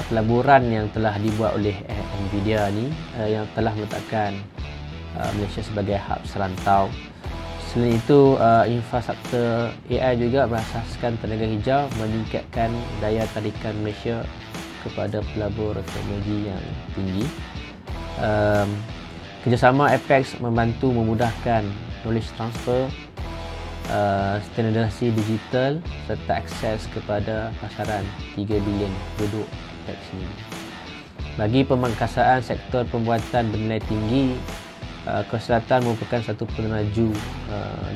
pelaburan yang telah dibuat oleh Nvidia ni yang telah meletakkan Malaysia sebagai hub serantau. Selain itu, infrastruktur AI juga berasaskan tenaga hijau, meningkatkan daya tarikan Malaysia kepada pelabur teknologi yang tinggi. Kerjasama Apex membantu memudahkan knowledge transfer, standardisasi digital serta akses kepada pasaran 3 bilion penduduk Apex ini. Bagi pemangkasaan sektor pembuatan bernilai tinggi, Korea Selatan merupakan satu peneraju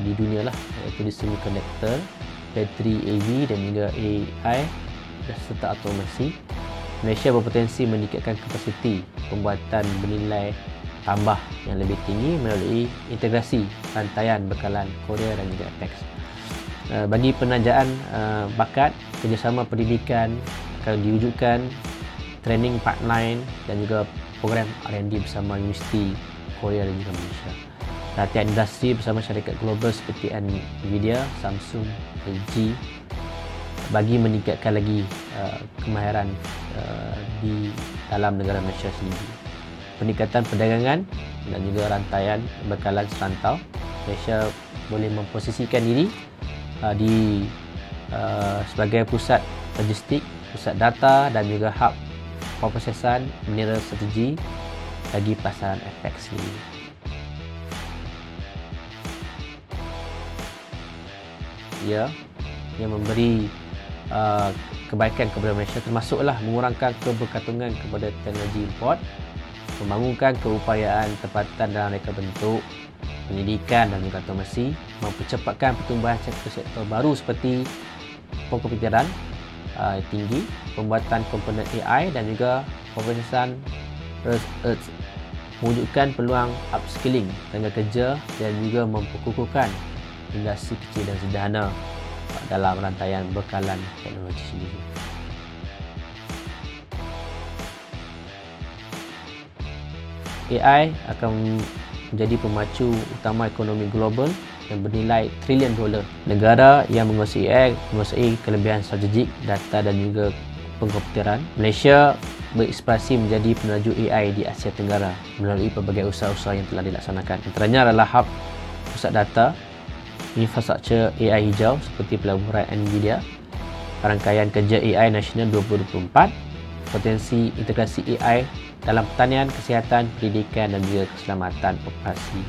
di dunia lah, iaitu di semiconductor, bateri EV dan juga AI serta automasi. Malaysia berpotensi meningkatkan kapasiti pembuatan bernilai tambah yang lebih tinggi melalui integrasi rantaian bekalan Korea dan juga Apex. Bagi penajaan bakat, kerjasama pendidikan akan diwujudkan, training pipeline dan juga program R&D bersama Universiti Korea dan juga Malaysia. Latihan industri bersama syarikat global seperti Nvidia, Samsung, LG bagi meningkatkan lagi kemahiran di dalam negara Malaysia sendiri. Peningkatan perdagangan dan juga rantaian bekalan serantau, Malaysia boleh memposisikan diri sebagai pusat logistik, pusat data dan juga hub pemprosesan mineral strategi bagi pasaran Apex ini. Ya, yang memberi kebaikan kepada Malaysia termasuklah mengurangkan kebergantungan kepada teknologi import, membangunkan keupayaan tempatan dalam reka bentuk, pendidikan dan juga automasi, mempercepatkan pertumbuhan sektor-sektor baru seperti komputeran tinggi, pembuatan komponen AI dan juga pemprosesan earth, mewujudkan peluang upskilling tenaga kerja dan juga memperkukuhkan industri kecil dan sederhana dalam rantaian bekalan teknologi sendiri. AI akan menjadi pemacu utama ekonomi global yang bernilai trilion dolar. Negara yang menguasai AI menguasai kelebihan strategik, data dan juga pengkomputeran. Malaysia berekspansi menjadi peneraju AI di Asia Tenggara melalui pelbagai usaha-usaha yang telah dilaksanakan. Antaranya adalah hub pusat data, infrastruktur AI hijau seperti pelaburan Nvidia, rangkaian kerja AI Nasional 2024, potensi integrasi AI dalam pertanian, kesihatan, pendidikan dan juga keselamatan operasi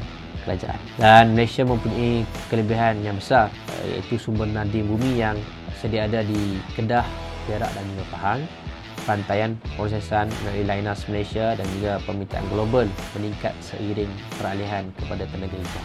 kerajaan. Dan Malaysia mempunyai kelebihan yang besar, iaitu sumber nadi bumi yang sedia ada di Kedah, Perak dan juga Pahang. Rantaian prosesan dari Lynas Malaysia dan juga permintaan global meningkat seiring peralihan kepada tenaga hijau.